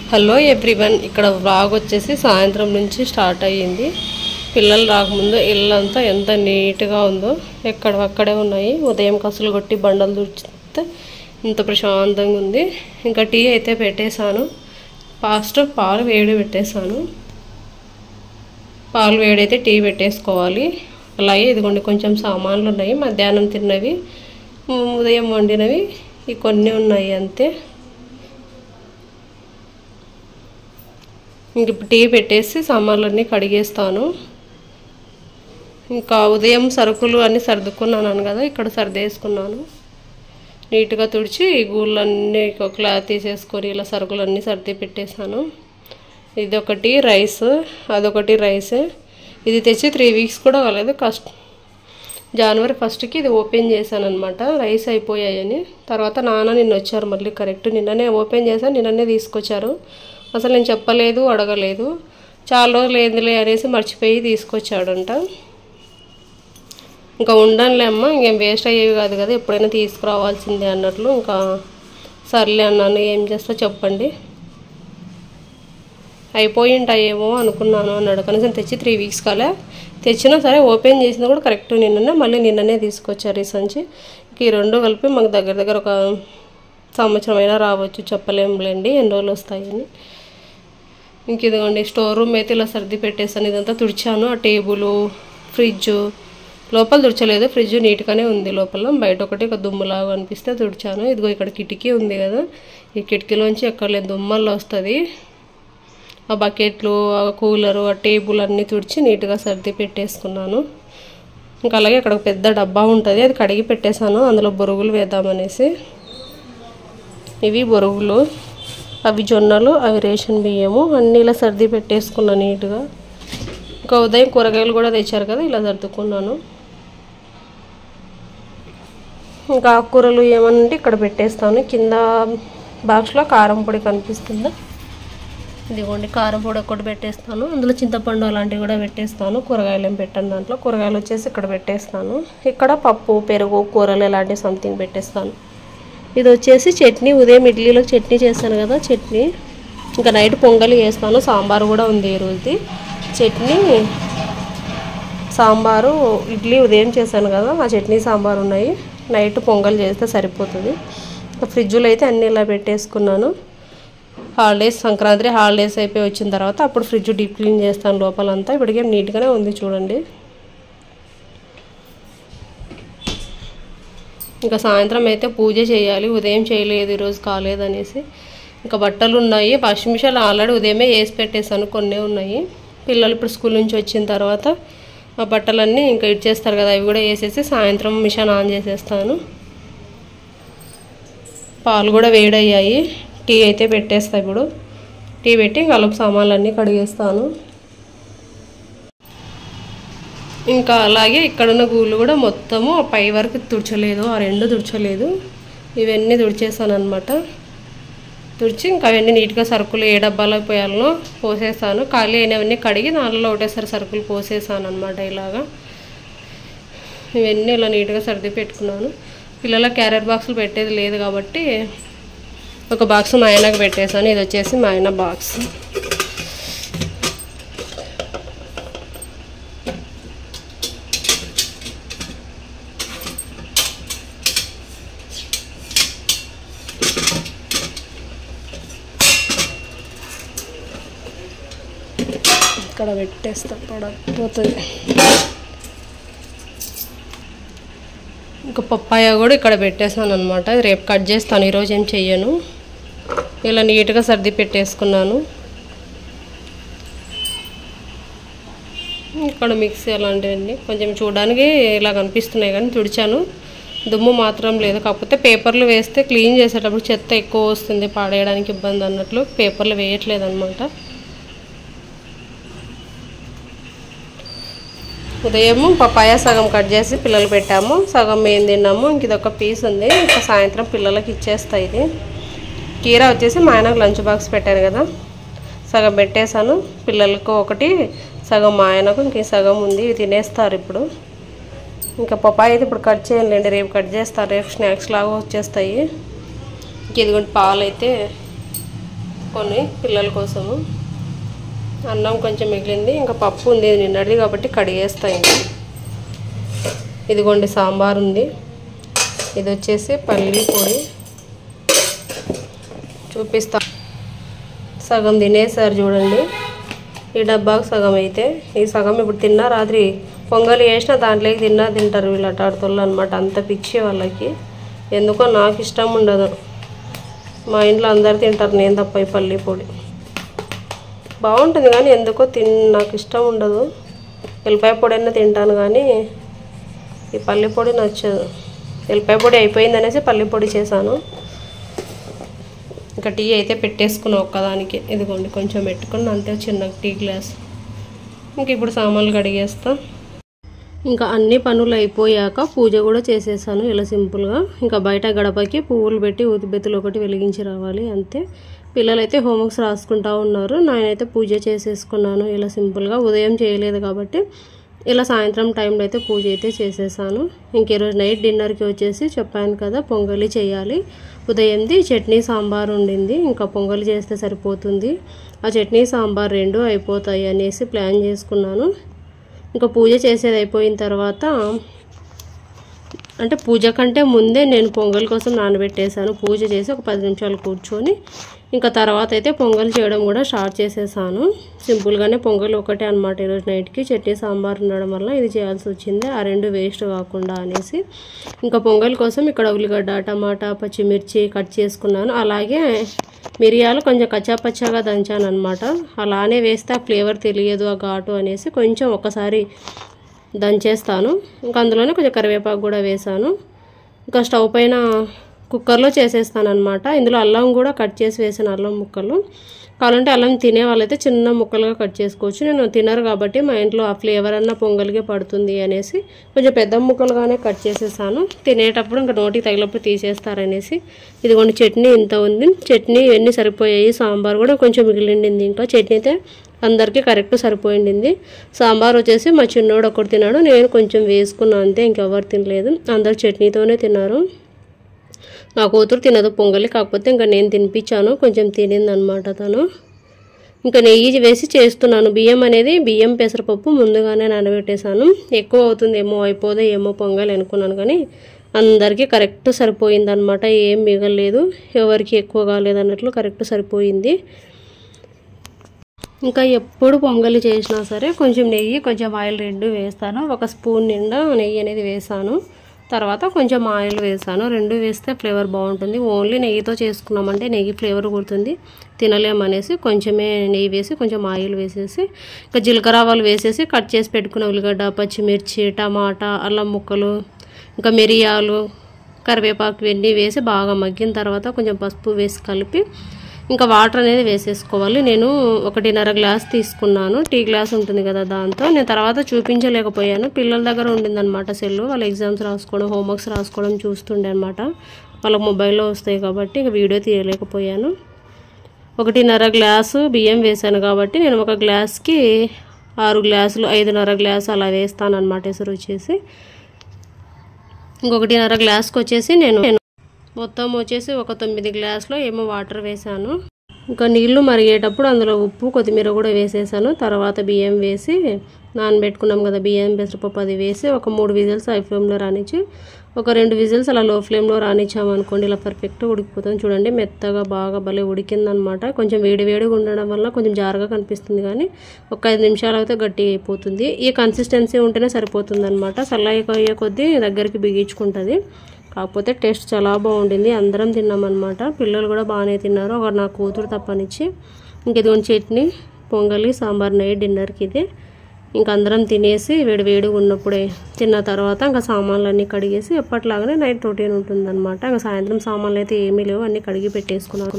Hello everyone, ఇక్కడ vlog వచ్చేసి సాయంత్రం నుంచి స్టార్ట్ అయ్యింది. పిల్లలు రాకముందు ఇల్లంతా ఎంత నీట్గా ఉందో, ఎక్కడక్కడే ఉన్నాయి. ఉదయం కసులు కొట్టి బండలు తుడిచితే ఇంత ప్రశాంతంగా ఉంది. ఇంకా టీ అయితే పెట్టేశాను. ఫాస్ట్ పాలు వేడి పెట్టేశాను. పాలు వేడైతే టీ పెట్టేసుకోవాలి. అలాగే ఇదిగోండి కొంచెం సామాన్లు ఉన్నాయి, మధ్యాహ్నం తిన్నవి, ఉదయం వండినవి ఈ కొన్ని ఉన్నాయి అంతే. ఇంక టీ పెట్టేసి సామాన్లన్నీ కడిగేస్తాను. ఇంకా ఉదయం సరుకులు అన్నీ సర్దుకున్నాను కదా, ఇక్కడ సర్దేసుకున్నాను. నీట్గా తుడిచి గూళ్ళన్నీ క్లాత్ తీసేసుకొని ఇలా సరుకులన్నీ సర్ది పెట్టేశాను. ఇది ఒకటి రైస్, అదొకటి రైస్. ఇది తెచ్చి 3 వీక్స్ కూడా కాలేదు. జనవరి 1కి ఇది ఓపెన్ చేశాను అనమాట, రైస్ అయిపోయాయని. తర్వాత నాన్న నిన్న వచ్చారు మళ్ళీ, కరెక్ట్ నిన్ననే ఓపెన్ చేశాను, నిన్ననే తీసుకొచ్చారు. అసలు నేను చెప్పలేదు, అడగలేదు. చాలా రోజులు ఏందిలే అనేసి మర్చిపోయి తీసుకొచ్చాడంట. ఇంకా ఉండనులే అమ్మ, ఇంకేం వేస్ట్ అయ్యేవి కాదు కదా, ఎప్పుడైనా తీసుకురావాల్సిందే అన్నట్లు. ఇంకా సర్లే అన్నాను, ఏం చేస్తా చెప్పండి. అయిపోయి ఉంటాయేమో అనుకున్నాను అన్నాడు. కనీసం తెచ్చి 3 వీక్స్ కాలే, తెచ్చినా సరే ఓపెన్ చేసినా కూడా కరెక్ట్ నిన్ననే తీసుకొచ్చారు ఈ సంచి. ఈ రెండు కలిపి మాకు దగ్గర ఒక సంవత్సరం అయినా రావచ్చు, చెప్పలేములేండి ఎన్ని రోజులు వస్తాయని. ఇంక ఇదిగోండి స్టోర్ రూమ్ అయితే ఇలా సర్ది పెట్టేసాను. ఇదంతా తుడిచాను. ఆ టేబుల్, ఫ్రిడ్జ్ లోపల తుడిచలేదు, ఫ్రిడ్జ్ నీట్గానే ఉంది. లోపల బయట ఒకటి దుమ్ములాగా అనిపిస్తే తుడిచాను. ఇదిగో ఇక్కడ కిటికీ ఉంది కదా, ఈ కిటికీలోంచి ఎక్కడలేదు దుమ్మల్లో వస్తుంది. ఆ బకెట్లు, ఆ కూలరు, ఆ టేబుల్ అన్నీ తుడిచి నీట్గా సర్ది పెట్టేసుకున్నాను. ఇంకా అలాగే అక్కడ ఒక పెద్ద డబ్బా ఉంటుంది, అది కడిగి పెట్టేశాను. అందులో బొరుగులు వేద్దామనేసి. ఇవి బొరుగులు, అవి జొన్నలు, అవి రేషన్ బియ్యము, అన్నీ ఇలా సర్ది పెట్టేసుకున్నాను నీట్గా. ఇంకా ఉదయం కూరగాయలు కూడా తెచ్చారు కదా, ఇలా సర్దుకున్నాను. ఇంకా ఆకుకూరలు ఏమనంటే ఇక్కడ పెట్టేస్తాను. కింద బాక్స్లో కారం పొడి కనిపిస్తుందా, ఇదిగోండి కారం పొడి ఒకటి పెట్టేస్తాను. అందులో చింతపండు అలాంటివి కూడా పెట్టేస్తాను. కూరగాయలు ఏం పెట్టాను దాంట్లో, కూరగాయలు వచ్చేసి ఇక్కడ పెట్టేస్తాను. ఇక్కడ పప్పు, పెరుగు, కూరలు ఇలాంటి సంథింగ్ పెట్టేస్తాను. ఇది వచ్చేసి చట్నీ, ఉదయం ఇడ్లీలోకి చట్నీ చేస్తాను కదా, చట్నీ. ఇంకా నైట్ పొంగలి వేస్తాను. సాంబారు కూడా ఉంది ఈరోజుది. చట్నీ, సాంబారు, ఇడ్లీ ఉదయం చేశాను కదా, ఆ చట్నీ సాంబారు ఉన్నాయి. నైట్ పొంగల్ చేస్తే సరిపోతుంది. ఫ్రిడ్జ్లో అయితే అన్నీ ఇలా పెట్టేసుకున్నాను. హాలిడేస్, సంక్రాంతి హాలిడేస్ అయిపోయి వచ్చిన తర్వాత అప్పుడు ఫ్రిడ్జ్ డీప్ క్లీన్ చేస్తాను లోపలంతా. ఇప్పటికేం నీట్గానే ఉంది చూడండి. ఇంకా సాయంత్రం అయితే పూజ చేయాలి, ఉదయం చేయలేదు, ఈరోజు కాలేదనేసి. ఇంకా బట్టలు ఉన్నాయి, వాషింగ్ మిషన్ ఆల్రెడీ ఉదయమే వేసి పెట్టేశాను, కొన్నే ఉన్నాయి. పిల్లలు ఇప్పుడు స్కూల్ నుంచి వచ్చిన తర్వాత ఆ బట్టలన్నీ ఇంకా ఇచ్చేస్తారు కదా, అవి కూడా వేసేసి సాయంత్రం మిషన్ ఆన్ చేసేస్తాను. పాలు కూడా వేడయ్యాయి, టీ అయితే పెట్టేస్తాను ఇప్పుడు. టీ పెట్టి కలుపు సామాన్లన్నీ కడిగేస్తాను. ఇంకా అలాగే ఇక్కడున్న గూళ్ళు కూడా మొత్తము పై వరకు తుడిచలేదు, ఆ రెండు తుడిచలేదు, ఇవన్నీ తుడిచేసాను అనమాట. తుడిచి ఇంకా అవన్నీ నీట్గా సరుకులు ఏ డబ్బాలో పోయాలనో పోసేసాను. ఖాళీ అయినవన్నీ కడిగి దానిలో ఒకటేసారి సరుకులు పోసేసాను అనమాట. ఇలాగా ఇవన్నీ ఇలా నీట్గా సర్ది పెట్టుకున్నాను. పిల్లల క్యారియర్ బాక్సులు పెట్టేది లేదు కాబట్టి ఒక బాక్స్ మా ఆయనకు పెట్టేశాను. ఇది వచ్చేసి మా ఆయన బాక్స్. ఇక్కడ పెట్టేస్తా, పడకపోతుంది. ఇంకా పప్పాయ కూడా ఇక్కడ పెట్టేసాను అనమాట. రేపు కట్ చేస్తాను, ఈరోజు ఏం చెయ్యను. ఇలా నీట్గా సర్ది పెట్టేసుకున్నాను. ఇక్కడ మిక్సీ అలాంటివన్నీ కొంచెం చూడడానికి ఇలా కనిపిస్తున్నాయి కానీ తుడిచాను, దుమ్ము మాత్రం లేదు. కాకపోతే పేపర్లు వేస్తే క్లీన్ చేసేటప్పుడు చెత్త ఎక్కువ వస్తుంది, పాడేయడానికి ఇబ్బంది అన్నట్లు పేపర్లు వేయట్లేదు అనమాట. ఉదయం పపాయ సగం కట్ చేసి పిల్లలు పెట్టాము, సగం మేము తిన్నాము. ఇంక ఇదొక పీస్ ఉంది, ఇంకా సాయంత్రం పిల్లలకి ఇచ్చేస్తాయి. ఇది కీరా వచ్చేసి మా ఆయనకు లంచ్ బాక్స్ పెట్టాను కదా, సగం పెట్టేశాను. పిల్లలకు ఒకటి, సగం మా ఆయనకు, ఇంక సగం ఉంది, ఇవి తినేస్తారు ఇప్పుడు. ఇంకా పపాయ అయితే ఇప్పుడు కట్ చేయండి, రేపు కట్ చేస్తారు, రేపు స్నాక్స్ లాగా వచ్చేస్తాయి. ఇంక ఇదిగోండి పాలు అయితే కొన్ని పిల్లల కోసము. అన్నం కొంచెం మిగిలింది, ఇంకా పప్పు ఉంది నిన్నటిది కాబట్టి కడిగేస్తా. ఇంకా ఇదిగోండి సాంబార్ ఉంది. ఇది వచ్చేసి పల్లి పొడి చూపిస్తా. సగం తినేసారు చూడండి, ఈ డబ్బాకు సగం అయితే. ఈ సగం ఇప్పుడు తిన్నా, రాత్రి పొంగలి వేసిన దాంట్లోకి తింటారు వీళ్ళు అటాడుతుళ్ళు అనమాట. అంత పిచ్చి వాళ్ళకి. ఎందుకో నాకు ఇష్టం ఉండదు, మా ఇంట్లో అందరు తింటారు, నేను తప్ప. ఈ పల్లి పొడి బాగుంటుంది కానీ ఎందుకో నాకు ఇష్టం ఉండదు. ఎల్లిపాయ పొడి అయినా తింటాను కానీ ఈ పల్లి పొడి నచ్చదు. ఎల్లిపాయ పొడి అయిపోయింది అనేసి పల్లి పొడి చేశాను. ఇంకా టీ అయితే పెట్టేసుకున్నాను ఒక్కదానికి. ఇదిగోండి కొంచెం పెట్టుకుని అంతే, చిన్న టీ గ్లాస్. ఇంక ఇప్పుడు సామాన్లు కడిగేస్తా. ఇంకా అన్ని పనులు అయిపోయాక పూజ కూడా చేసేసాను ఇలా సింపుల్గా. ఇంకా బయట గడపకి పువ్వులు పెట్టి ఊదిబెత్తులు ఒకటి వెలిగించి రావాలి అంతే. పిల్లలైతే హోంవర్క్స్ రాసుకుంటూ ఉన్నారు, నేనైతే పూజ చేసేసుకున్నాను ఇలా సింపుల్గా. ఉదయం చేయలేదు కాబట్టి ఇలా సాయంత్రం టైంలో అయితే పూజ అయితే చేసేసాను. ఇంక ఈరోజు నైట్ డిన్నర్కి వచ్చేసి చెప్పాను కదా పొంగలి చేయాలి. ఉదయంది చట్నీ సాంబార్ ఉండింది, ఇంకా పొంగలి చేస్తే సరిపోతుంది. ఆ చట్నీ సాంబార్ రెండు అయిపోతాయి అనేసి ప్లాన్ చేసుకున్నాను. ఇంకా పూజ చేసేది అయిపోయిన తర్వాత, అంటే పూజ కంటే ముందే నేను పొంగల్ కోసం నానబెట్టేశాను. పూజ చేసి ఒక 10 నిమిషాలు కూర్చొని ఇంకా తర్వాత అయితే పొంగల్ చేయడం కూడా స్టార్ట్ చేసేసాను. సింపుల్గానే పొంగల్ ఒకటే అనమాట ఈరోజు నైట్కి. చట్నీ సాంబార్ ఉండడం వల్ల ఇది చేయాల్సి వచ్చింది, ఆ రెండు వేస్ట్ కాకుండా అనేసి. ఇంకా పొంగల్ కోసం ఇక్కడ ఉల్లిగడ్డ, టమాటా, పచ్చిమిర్చి కట్ చేసుకున్నాను. అలాగే మిరియాలు కొంచెం కచ్చాపచ్చాగా దంచాను అనమాట. అలానే వేస్తే ఆ ఫ్లేవర్ తెలియదు, ఆ ఘాటు అనేసి కొంచెం ఒకసారి దంచేస్తాను. ఇంకా అందులోనే కొంచెం కరివేపాకు కూడా వేసాను. ఇంకా స్టవ్ పైన కుక్కర్లో చేసేస్తాను అనమాట. ఇందులో అల్లం కూడా కట్ చేసి వేసాను, అల్లం ముక్కలు. కావాలంటే అల్లం తినే వాళ్ళైతే చిన్న ముక్కలుగా కట్ చేసుకోవచ్చు. నేను తినరు కాబట్టి మా ఇంట్లో ఆ ఫ్లేవర్ అన్న పొంగల్కే పడుతుంది అనేసి కొంచెం పెద్ద ముక్కలుగానే కట్ చేసేసాను. తినేటప్పుడు ఇంకా నోటికి తగిలినప్పుడు తీసేస్తారనేసి. ఇదిగోండి చట్నీ ఇంత ఉంది, చట్నీ ఇవన్నీ సరిపోయాయి. సాంబార్ కూడా కొంచెం మిగిలిండింది, ఇంకా చట్నీ అయితే అందరికీ కరెక్ట్ సరిపోయింది. సాంబార్ వచ్చేసి మా చిన్నోడు ఒకటి తిన్నాడు, నేను కొంచెం వేసుకున్నాను అంతే, ఇంకెవరు తినలేదు. అందరు చట్నీతోనే తిన్నారు. నా కూతురు తినదు పొంగలి, కాకపోతే ఇంకా నేను తినిపించాను, కొంచెం తినిందనమాట తను. ఇంకా నెయ్యి వేసి చేస్తున్నాను. బియ్యం పెసరపప్పు ముందుగానే నానబెట్టేశాను. ఎక్కువ అవుతుందేమో, అయిపోదే ఏమో పొంగలి అనుకున్నాను, కానీ అందరికీ కరెక్ట్ సరిపోయిందనమాట. ఏం మిగలలేదు, ఎవరికి ఎక్కువ కాలేదన్నట్లు కరెక్ట్ సరిపోయింది. ఇంకా ఎప్పుడు పొంగలి చేసినా సరే కొంచెం నెయ్యి కొంచెం ఆయిల్ రెండు వేస్తాను. ఒక స్పూన్ నిండా నెయ్యి అనేది వేసాను, తర్వాత కొంచెం ఆయిల్ వేసాను. రెండు వేస్తే ఫ్లేవర్ బాగుంటుంది. ఓన్లీ నెయ్యితో చేసుకున్నామంటే నెయ్యి ఫ్లేవర్ కుడుతుంది, తినలేమనేసి కొంచెమే నెయ్యి వేసి కొంచెం ఆయిల్ వేసేసి ఇంకా జీలకర్ర ఆవాలు వేసేసి కట్ చేసి పెట్టుకున్న ఉల్లిగడ్డ, పచ్చిమిర్చి, టమాటా, అల్లం ముక్కలు, ఇంకా మిరియాలు, కరివేపాకు ఇవన్నీ వేసి బాగా మగ్గిన తర్వాత కొంచెం పసుపు వేసి కలిపి ఇంకా వాటర్ అనేది వేసేసుకోవాలి. నేను 1.5 గ్లాస్ తీసుకున్నాను, టీ గ్లాస్ ఉంటుంది కదా దాంతో. నేను తర్వాత చూపించలేకపోయాను, పిల్లల దగ్గర ఉండిందనమాట సెల్. వాళ్ళ ఎగ్జామ్స్ రాసుకోవడం, హోంవర్క్స్ రాసుకోవడం చూస్తుండే అనమాట. వాళ్ళకి మొబైల్లో వస్తాయి కాబట్టి ఇక వీడియో తీయలేకపోయాను. 1.5 గ్లాసు బియ్యం వేసాను కాబట్టి నేను ఒక గ్లాస్కి 6 గ్లాసులు, 5.5 గ్లాసు అలా వేస్తాను అనమాట ఎసరు వచ్చేసి. ఇంకొకటిన్నర గ్లాస్కి వచ్చేసి నేను మొత్తం వచ్చేసి ఒక 9 గ్లాసులో ఏమో వాటర్ వేసాను. ఇంకా నీళ్లు మరిగేటప్పుడు అందులో ఉప్పు, కొత్తిమీర కూడా వేసేసాను. తర్వాత బియ్యం వేసి నానబెట్టుకున్నాం కదా బియ్యం, పెసరపప్పు అది వేసి ఒక 3 విజిల్స్ హై ఫ్లేమ్లో రానిచ్చి ఒక 2 విజిల్స్ అలా లో ఫ్లేమ్లో రానిచ్చామనుకోండి ఇలా పర్ఫెక్ట్గా ఉడికిపోతుంది. చూడండి మెత్తగా బాగా భలే ఉడికిందనమాట. కొంచెం వేడివేడిగా ఉండడం వల్ల కొంచెం జారుగా కనిపిస్తుంది, కానీ ఒక 5 నిమిషాలు అయితే గట్టిగా అయిపోతుంది. ఈ కన్సిస్టెన్సీ ఉంటేనే సరిపోతుంది అనమాట. చల్లగా కొద్దీ దగ్గరికి బిగించుకుంటుంది. కాకపోతే టేస్ట్ చాలా బాగుండింది, అందరం తిన్నామన్నమాట. పిల్లలు కూడా బాగానే తిన్నారు, ఒక నా కూతురు తప్పనిచ్చి. ఇంక ఇదిగోండి చట్నీ, పొంగలి, సాంబార్ నైట్ డిన్నర్కి ఇది. ఇంక అందరం తినేసి వేడివేడిగా ఉన్నప్పుడే తిన్న తర్వాత ఇంకా సామాన్లు అన్నీ కడిగేసి ఎప్పటిలాగానే నైట్ రొటీన్ ఉంటుందన్నమాట. ఇంకా సాయంత్రం సామాన్లు అయితే ఏమీ లేవు, అన్నీ కడిగి పెట్టేసుకున్నాను.